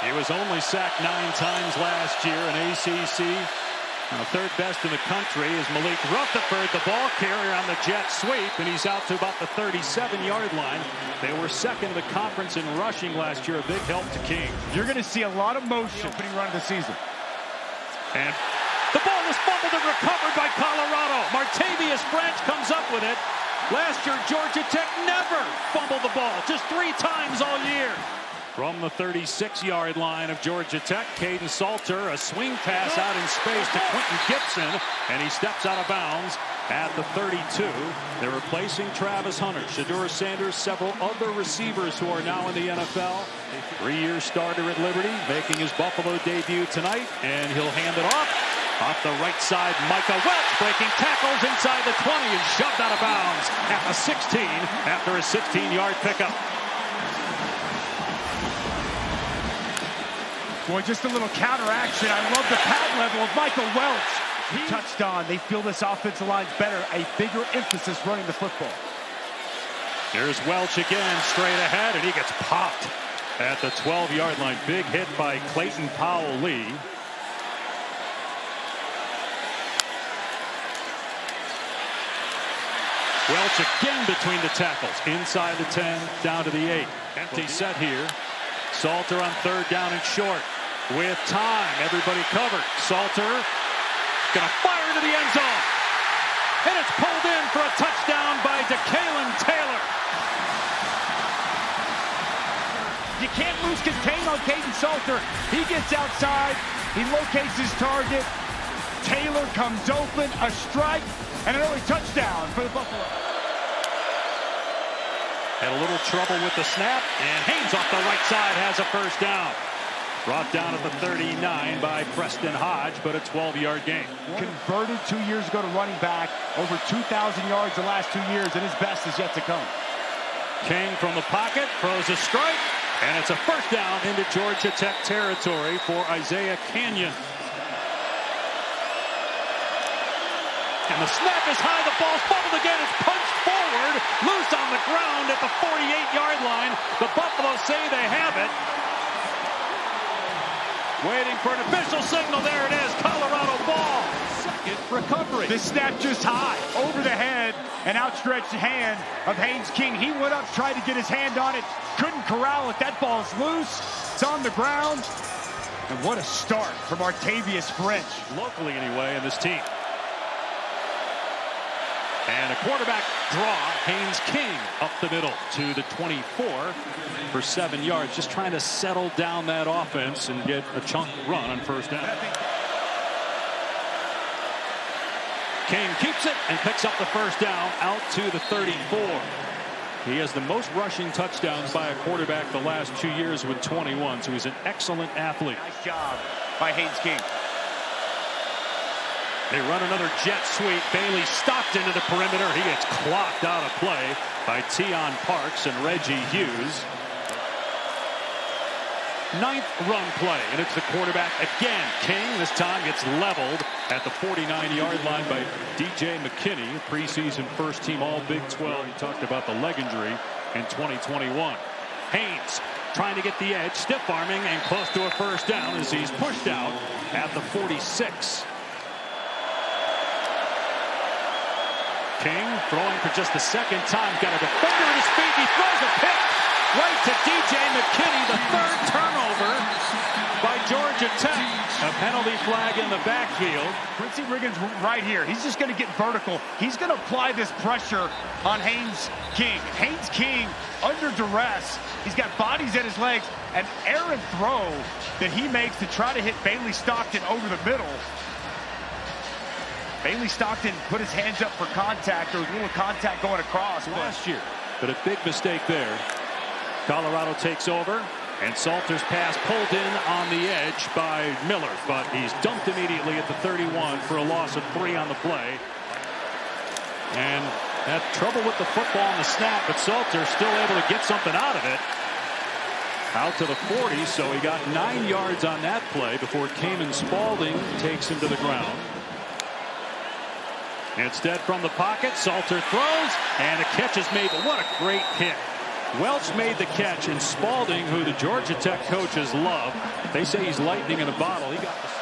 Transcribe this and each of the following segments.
He was only sacked 9 times last year in ACC. Third best in the country is Malik Rutherford, the ball carrier on the jet sweep, and he's out to about the 37-yard line. They were second in the conference in rushing last year, a big help to King. You're going to see a lot of motion opening run of the season. And the ball is fumbled and recovered by Colorado. Martavius Branch comes up with it. Last year, Georgia Tech never fumbled the ball, just 3 times all year. From the 36-yard line of Georgia Tech, Caden Salter, a swing pass out in space to Quentin Gibson, and he steps out of bounds at the 32. They're replacing Travis Hunter, Shedeur Sanders, several other receivers who are now in the NFL. 3-year starter at Liberty, making his Buffalo debut tonight, and he'll hand it off. Off the right side, Micah Welch breaking tackles inside the 20 and shoved out of bounds at the 16 after a 16-yard pickup. Boy, just a little counteraction. I love the pad level of Michael Welch. Touchdown. They feel this offensive line's better. A bigger emphasis running the football. Here's Welch again, straight ahead, and he gets popped at the 12-yard line. Big hit by Clayton Powell-Lee. Welch again between the tackles. Inside the 10, down to the 8. Empty set here. Salter on 3rd down and short. With time, everybody covered. Salter gonna fire into the end zone. And it's pulled in for a touchdown by DeKalen Taylor. You can't lose contain on Caden Salter. He gets outside. He locates his target. Taylor comes open. A strike and an early touchdown for the Buffalo. Had a little trouble with the snap, and Haynes off the right side has a first down. Brought down at the 39 by Preston Hodge, but a 12-yard gain. Converted 2 years ago to running back, over 2,000 yards the last 2 years, and his best is yet to come. King from the pocket, throws a strike, and it's a first down into Georgia Tech territory for Isaiah Canyon. And the snap is high, the ball's fumbled again, it's punched forward, loose on the ground at the 48-yard line. The Buffalo say they have it. Waiting for an official signal, there it is, Colorado ball. Second recovery. The snap just high, over the head, an outstretched hand of Haynes King. He went up, tried to get his hand on it, couldn't corral it, that ball's loose, it's on the ground. And what a start from Martavius French. Locally anyway, in this team. And a quarterback draw, Haynes King up the middle to the 24 for 7 yards. Just trying to settle down that offense and get a chunk run on first down. King keeps it and picks up the first down out to the 34. He has the most rushing touchdowns by a quarterback the last 2 years with 21, so he's an excellent athlete. Nice job by Haynes King. They run another jet sweep. Bailey stopped into the perimeter. He gets clocked out of play by Tion Parks and Reggie Hughes. 9th run play, and it's the quarterback again. King this time gets leveled at the 49-yard line by DJ McKinney, preseason first-team All-Big 12. He talked about the leg injury in 2021. Haynes trying to get the edge, stiff-arming, and close to a first down as he's pushed out at the 46. King throwing for just the second time. Got a defender at his feet. He throws a pick right to DJ McKinney. The 3rd turnover by Georgia Tech. A penalty flag in the backfield. Quincy Riggins right here. He's just going to get vertical. He's going to apply this pressure on Haynes King. Haynes King under duress. He's got bodies at his legs. An errant throw that he makes to try to hit Bailey Stockton over the middle. Bailey Stockton put his hands up for contact. There was a little contact going across last year, but a big mistake there. Colorado takes over, and Salter's pass pulled in on the edge by Miller, but he's dumped immediately at the 31 for a loss of 3 on the play. And had trouble with the football on the snap, but Salter still able to get something out of it. Out to the 40, so he got 9 yards on that play before Kamen Spalding takes him to the ground. Instead, from the pocket, Salter throws, and a catch is made. But what a great hit Welch made the catch, and Spalding, who the Georgia Tech coaches love, they say he's lightning in a bottle. He got this.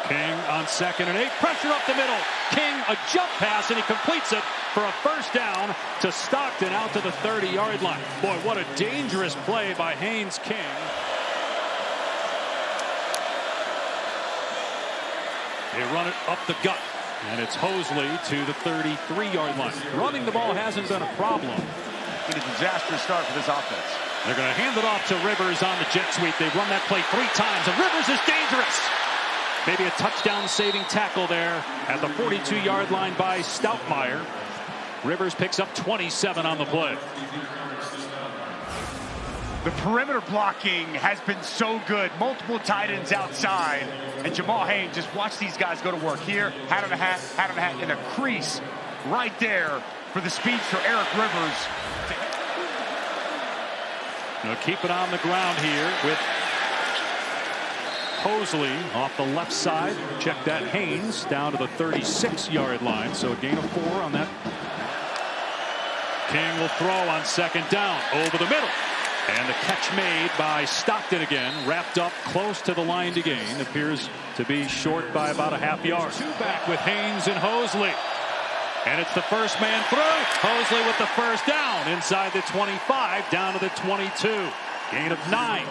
King on 2nd and 8, pressure up the middle. King, a jump pass, and he completes it for a first down to Stockton out to the 30-yard line. Boy, what a dangerous play by Haynes King. They run it up the gut, and it's Hosley to the 33-yard line. Running the ball hasn't been a problem. It's a disastrous start for this offense. They're going to hand it off to Rivers on the jet sweep. They've run that play 3 times, and Rivers is dangerous. Maybe a touchdown-saving tackle there at the 42-yard line by Stoutmeyer. Rivers picks up 27 on the play. The perimeter blocking has been so good. Multiple tight ends outside. And Jamal Haynes, just watch these guys go to work here. Hat on a hat, in a crease right there for the speedster Eric Rivers. Now keep it on the ground here with Hosley off the left side. Check that. Haynes down to the 36-yard line. So a gain of 4 on that. King will throw on 2nd down over the middle. And the catch made by Stockton again, wrapped up close to the line to gain. Appears to be short by about a half yard. 2 back with Haynes and Hosley. And it's the first man through. Hosley with the first down inside the 25 down to the 22. Gain of 9.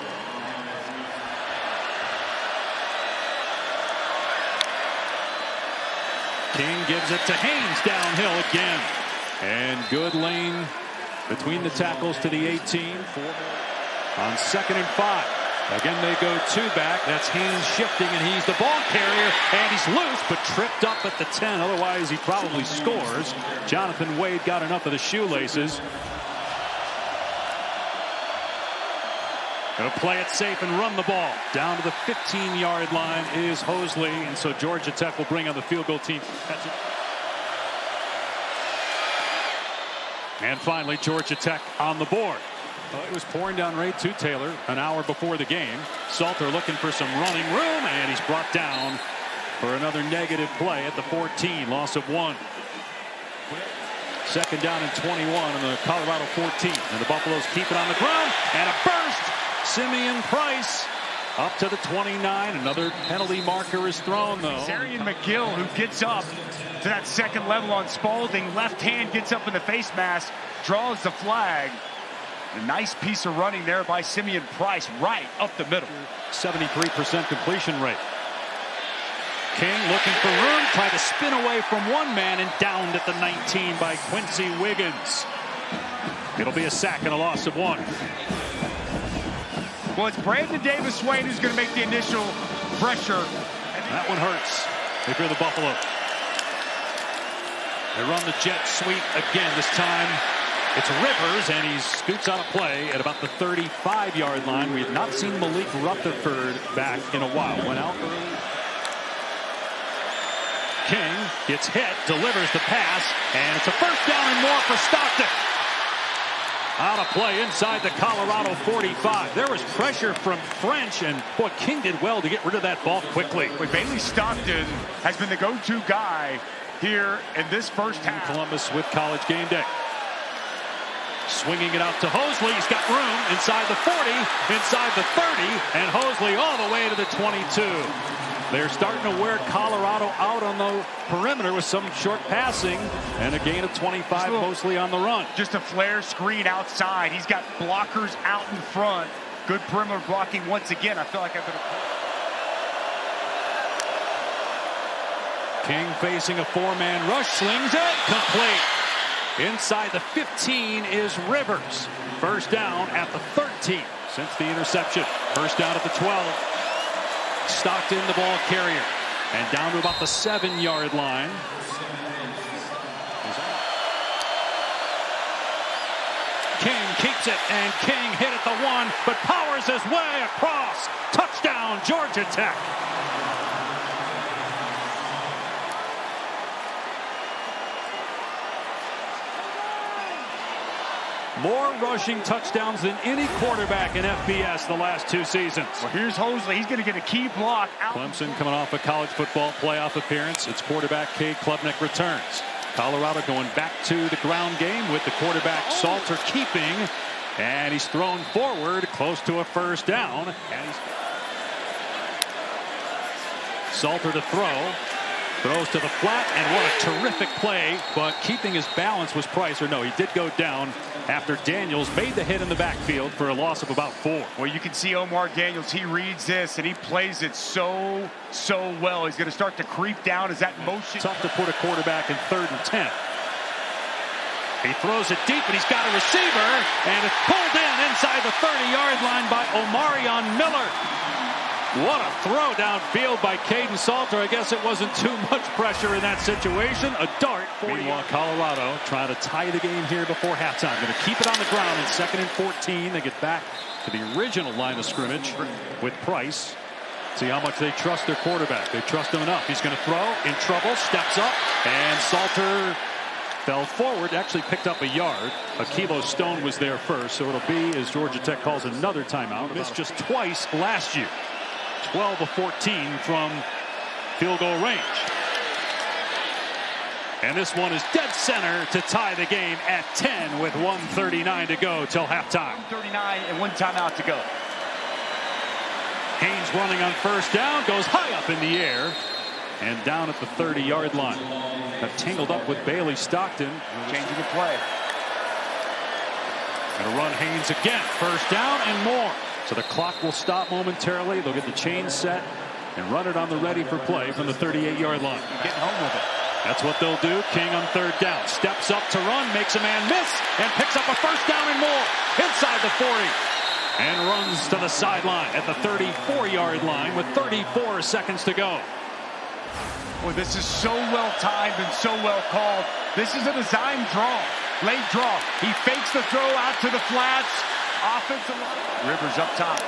King gives it to Haynes downhill again. And good lane between the tackles to the 18. On 2nd and 5. Again, they go 2 back. That's Haynes shifting, and he's the ball carrier. And he's loose, but tripped up at the 10. Otherwise, he probably scores. Jonathan Wade got enough of the shoelaces. Going to play it safe and run the ball. Down to the 15-yard line is Hosley, and so Georgia Tech will bring on the field goal team. That's it. And finally, Georgia Tech on the board. Well, it was pouring down rain to Taylor an hour before the game. Salter looking for some running room, and he's brought down for another negative play at the 14. Loss of 1. 2nd down and 21 in the Colorado 14. And the Buffaloes keep it on the ground. And a burst. Simeon Price up to the 29. Another penalty marker is thrown, though. Zarian McGill, who gets up to that 2nd level on Spalding. Left hand gets up in the face mask, draws the flag. A nice piece of running there by Simeon Price right up the middle. 73% completion rate. King looking for room, tried to spin away from one man and downed at the 19 by Quincy Wiggins. It'll be a sack and a loss of 1. Well, it's Brandon Davis-Swain who's going to make the initial pressure. That one hurts if you're the Buffalo. They run the jet sweep again. This time it's Rivers, and he scoots out a play at about the 35-yard line. We have not seen Malik Rutherford back in a while. Went out early. King gets hit, delivers the pass, and it's a first down and more for Stockton. Out of play inside the Colorado 45. There was pressure from French, and boy, King did well to get rid of that ball quickly. Bailey Stockton has been the go-to guy here in this first half. Columbus with College Game Day. Swinging it out to Hosley. He's got room inside the 40, inside the 30, and Hosley all the way to the 22. They're starting to wear Colorado out on the perimeter with some short passing, and a gain of 25 mostly on the run. Just a flare screen outside. He's got blockers out in front. Good perimeter blocking once again. I feel like I've been King facing a 4-man rush, slings it, complete. Inside the 15 is Rivers. First down at the 13 since the interception. First down at the 12. Stockton, the ball carrier, and down to about the 7-yard line. King keeps it, and King hit at the 1, but powers his way across. Touchdown, Georgia Tech. More rushing touchdowns than any quarterback in FBS the last 2 seasons. Well, here's Hosley. He's going to get a key block out. Clemson coming off a college football playoff appearance. Its quarterback, Cade Klubnik, returns. Colorado going back to the ground game with the quarterback Salter keeping. And he's thrown forward close to a first down. And he's Salter to throw. Throws to the flat, and what a terrific play, but keeping his balance was Price. Or no, he did go down after Daniels made the hit in the backfield for a loss of about 4. Well, you can see Omar Daniels, he reads this, and he plays it so well. He's going to start to creep down as that motion. Tough to put a quarterback in 3rd and 10. He throws it deep, and he's got a receiver, and it's pulled in inside the 30-yard line by Omarion Miller. What a throw downfield by Caden Salter. I guess it wasn't too much pressure in that situation. A dart. Meanwhile, Colorado trying to tie the game here before halftime. Going to keep it on the ground in 2nd and 14. They get back to the original line of scrimmage with Price. See how much they trust their quarterback. They trust him enough. He's going to throw, in trouble, steps up, and Salter fell forward, actually picked up a yard. Akilo Stone was there first, so it'll be, as Georgia Tech calls, another timeout. Missed just twice last year. 12 of 14 from field goal range. And this one is dead center to tie the game at 10 with 1:39 to go till halftime. 1:39 and 1 timeout to go. Haynes running on first down, goes high up in the air and down at the 30-yard line. Got tangled up with Bailey Stockton. Changing the play. Gonna run Haynes again. First down and more. So the clock will stop momentarily. They'll get the chain set and run it on the ready for play from the 38-yard line. Getting home with it. That's what they'll do. King on 3rd down. Steps up to run, makes a man miss, and picks up a first down and more inside the 40. And runs to the sideline at the 34-yard line with 34 seconds to go. Well, this is so well timed and so well called. This is a design draw. Late draw. He fakes the throw out to the flats. Offensive line. Rivers up top.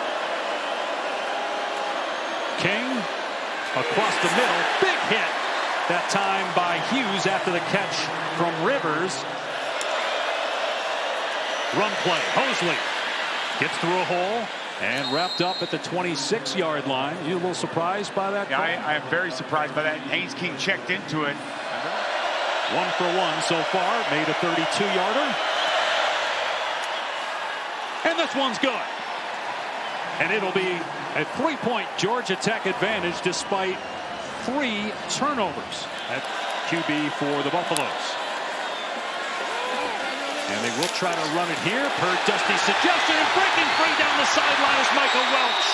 King across the middle. Big hit that time by Hughes after the catch from Rivers. Run play. Hosley gets through a hole and wrapped up at the 26-yard line. You a little surprised by that? Yeah, I am very surprised by that. Haynes King checked into it. 1 for 1 so far. Made a 32-yarder. And this one's good. And it'll be a 3-point Georgia Tech advantage despite 3 turnovers at QB for the Buffaloes. And they will try to run it here per Dusty's suggestion. And breaking free down the sideline is Michael Welch.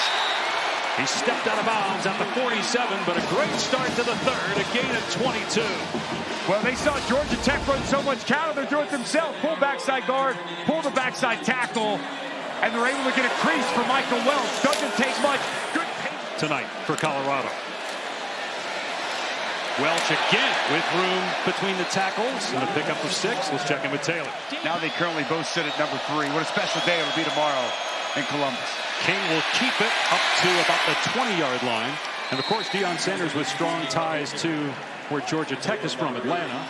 He stepped out of bounds at the 47, but a great start to the 3rd, a gain of 22. Well, they saw Georgia Tech run so much counter, they're doing it themselves. Pull backside guard, pull the backside tackle, and they're able to get a crease for Michael Welch. Doesn't take much. Good pace tonight for Colorado. Welch again with room between the tackles and a pickup of 6. Let's check in with Taylor. Now they currently both sit at number 3. What a special day it'll be tomorrow in Columbus. King will keep it up to about the 20-yard line. And, of course, Deion Sanders with strong ties to where Georgia Tech is from, Atlanta.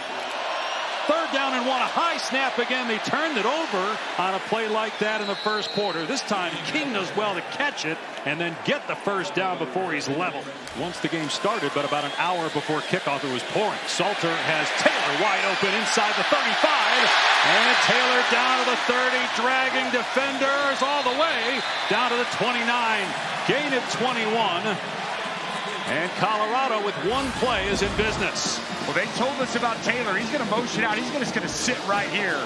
3rd down and 1. A high snap again. They turned it over on a play like that in the first quarter. This time, King does well to catch it and then get the first down before he's leveled. Once the game started, but about an hour before kickoff, it was pouring. Salter has Taylor wide open inside the 35. And Taylor down to the 30, dragging defenders all the way down to the 29. Gain of 21. And Colorado with 1 play is in business. Well, they told us about Taylor. He's going to motion out. He's just going to sit right here.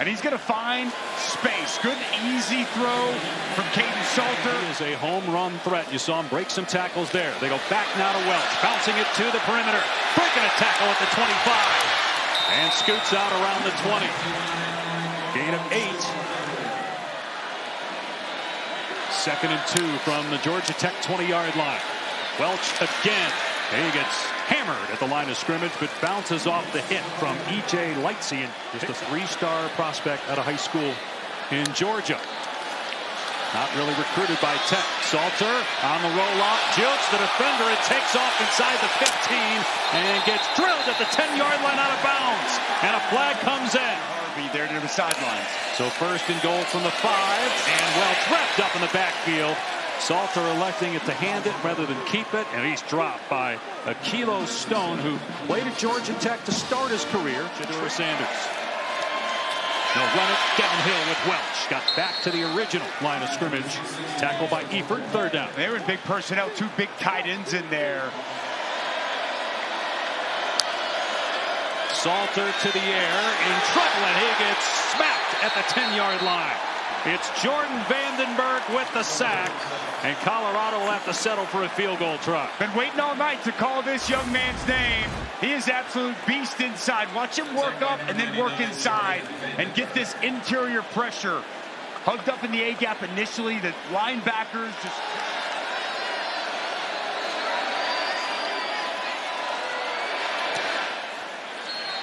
And he's going to find space. Good, easy throw from Caden Salter. He is a home run threat. You saw him break some tackles there. They go back now to Welch. Bouncing it to the perimeter. Breaking a tackle at the 25. And scoots out around the 20. Gain of 8. 2nd and 2 from the Georgia Tech 20-yard line. Welch again. He gets hammered at the line of scrimmage, but bounces off the hit from E.J. Lightsey, just a 3-star prospect out of high school in Georgia. Not really recruited by Tech. Salter on the roll-off, jukes the defender, and takes off inside the 15 and gets drilled at the 10-yard line out of bounds. And a flag comes in. Be there near the sidelines. So 1st and goal from the 5, and Welch wrapped up in the backfield Salter electing it to hand it rather than keep it, and he's dropped by Akilo Stone, who played at Georgia Tech to start his career. Shedeur Sanders. They'll run it downhill with Welch. Got back to the original line of scrimmage. Tackled by Eifert, third down. They were in big personnel, two big tight ends in there. Salter to the air, in trouble, and he gets smacked at the 10-yard line. It's Jordan Vandenberg with the sack, and Colorado will have to settle for a field goal try. Been waiting all night to call this young man's name. He is absolute beast inside. Watch him work up and then work inside and get this interior pressure. Hugged up in the A-gap initially, the linebackers just...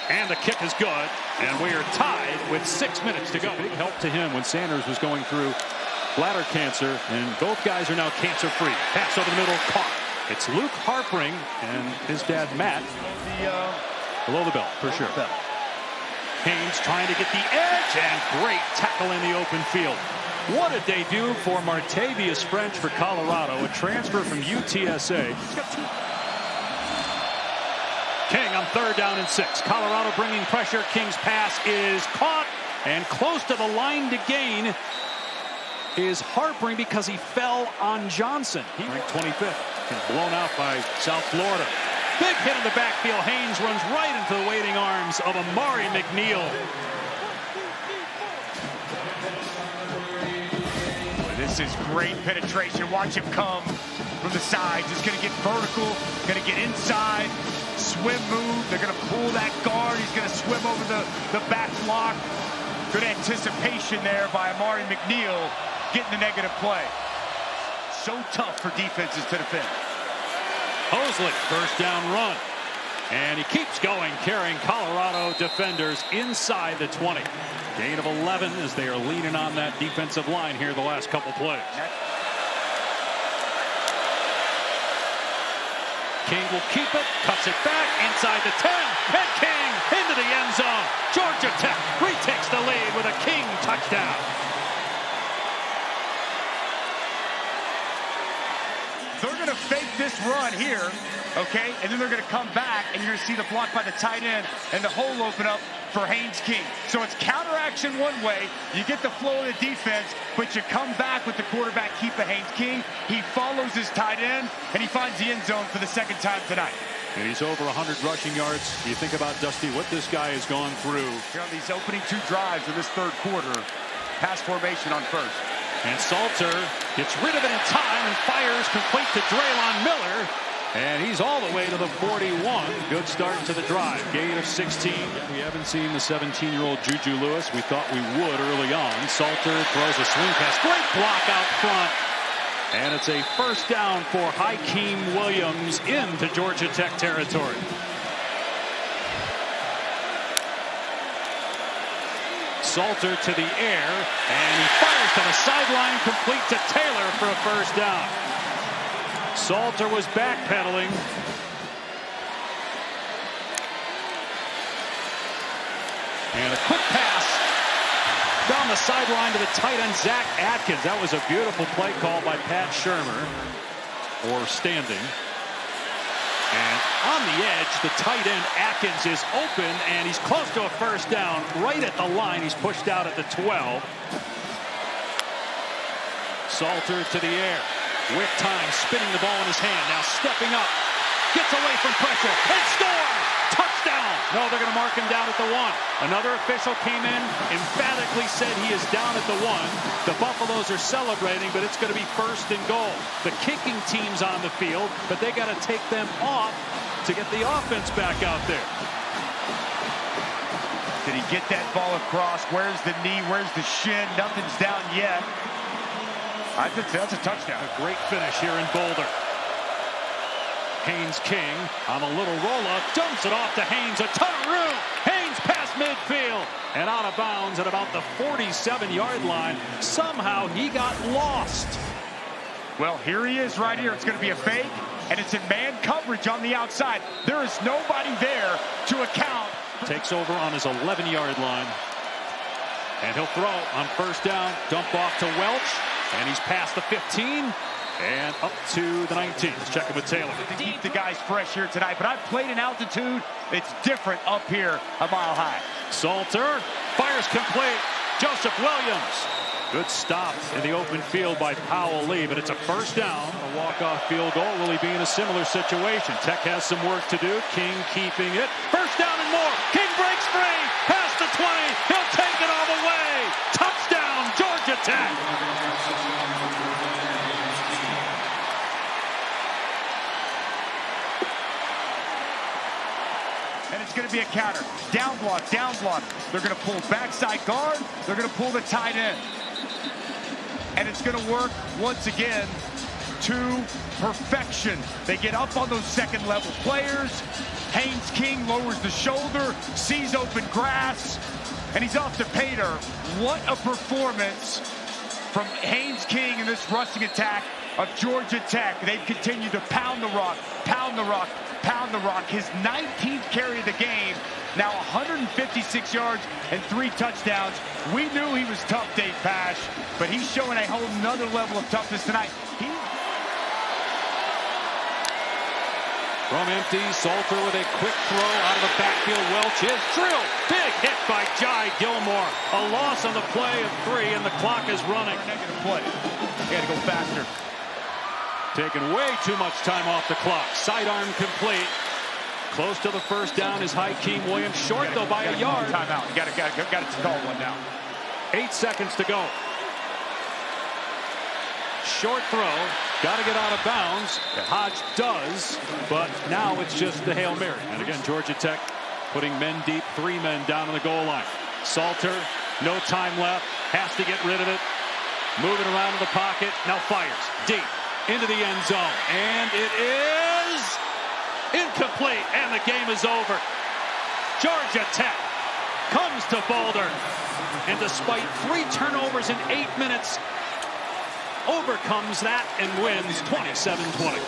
And the kick is good, and we are tied with 6 minutes to go. Big help to him when Sanders was going through bladder cancer, and both guys are now cancer-free. Pass over the middle, caught. It's Luke Harpring and his dad, Matt, below the belt, for sure. Haynes trying to get the edge, and great tackle in the open field. What did they do for Martavius French for Colorado, a transfer from UTSA? King on third down and 6. Colorado bringing pressure. King's pass is caught, and close to the line to gain is Harpring because he fell on Johnson. He ranked 25th and blown out by South Florida. Big hit in the backfield. Haynes runs right into the waiting arms of Amari McNeil. This is great penetration. Watch him come from the side. Just going to get vertical, going to get inside. Swim move. They're going to pull that guard. He's going to swim over the back block. Good anticipation there by Amari McNeil getting the negative play. So tough for defenses to defend. Mosley, first down run. And he keeps going, carrying Colorado defenders inside the 20. Gain of 11 as they are leaning on that defensive line here the last couple plays. King will keep it, cuts it back inside the 10, and King into the end zone. Georgia Tech retakes the lead with a King touchdown. They're going to fake this run here, okay? And then they're going to come back, and you're going to see the block by the tight end and the hole open up for Haynes King. So it's counter action one way. You get the flow of the defense, but you come back with the quarterback keep of Haynes King. He follows his tight end, and he finds the end zone for the second time tonight. And he's over 100 rushing yards. You think about, Dusty, what this guy has gone through. Here on these opening 2 drives in this third quarter, pass formation on first. And Salter gets rid of it in time and fires complete to Draylon Miller. And he's all the way to the 41. Good start to the drive. Gain of 16. We haven't seen the 17-year-old Juju Lewis. We thought we would early on. Salter throws a swing pass. Great block out front. And it's a first down for Hakeem Williams into Georgia Tech territory. Salter to the air, and he fires to the sideline, complete to Taylor for a first down. Salter was backpedaling. And a quick pass down the sideline to the tight end, Zach Atkins. That was a beautiful play call by Pat Shermer, or standing. And on the edge, the tight end Atkins is open, and he's close to a first down. Right at the line, he's pushed out at the 12. Salter to the air. With time, spinning the ball in his hand. Now stepping up. Gets away from pressure. And score! Touchdown! No, they're going to mark him down at the 1. Another official came in, emphatically said he is down at the 1. The Buffaloes are celebrating, but it's going to be first and goal. The kicking team's on the field, but they got to take them off to get the offense back out there. Did he get that ball across? Where's the knee? Where's the shin? Nothing's down yet. I think that's a touchdown. A great finish here in Boulder. Haynes King on a little roll-up, dumps it off to Haynes. A ton of room. Haynes past midfield and out of bounds at about the 47-yard line. Somehow he got lost. Well, here he is right here. It's going to be a fake, and it's in man coverage on the outside. There is nobody there to account. Takes over on his 11-yard line. And he'll throw on first down. Dump off to Welch. And he's past the 15. And up to the 19. Let's check it with Taylor. To keep the guys fresh here tonight, but I've played in altitude. It's different up here a mile high. Salter fires complete. Joseph Williams. Good stop in the open field by Powell Lee, but it's a first down. A walk-off field goal. Will he be in a similar situation? Tech has some work to do. King keeping it. First down and more. King breaks free. Past the 20. He'll take it all the way. Touchdown, Georgia Tech. And it's going to be a counter. Down block, down block. They're going to pull backside guard. They're going to pull the tight end. And it's going to work once again to perfection. They get up on those second level players. Haynes King lowers the shoulder, sees open grass, and he's off to pay dirt. What a performance from Haynes King in this rushing attack of Georgia Tech. They've continued to pound the rock, pound the rock, pound the rock. His 19th carry of the game, now 156 yards and 3 touchdowns. We knew he was tough, Dave Pash, but he's showing a whole nother level of toughness tonight. From empty, Salter with a quick throw out of the backfield. Welch is drilled. Big hit by Jai Gilmore. A loss on the play of 3, and the clock is running. Negative play. Got to go faster. Taking way too much time off the clock. Sidearm complete. Close to the first down is Hakeem Williams. Short, though, by a yard. Timeout. You got to call one now. 8 seconds to go. Short throw. Got to get out of bounds. Hodge does, but now it's just the Hail Mary. And again, Georgia Tech putting men deep, 3 men down on the goal line. Salter, no time left, has to get rid of it. Moving around in the pocket, now fires deep into the end zone. And it is incomplete, and the game is over. Georgia Tech comes to Boulder, and despite 3 turnovers in 8 minutes, overcomes that and wins 27-20.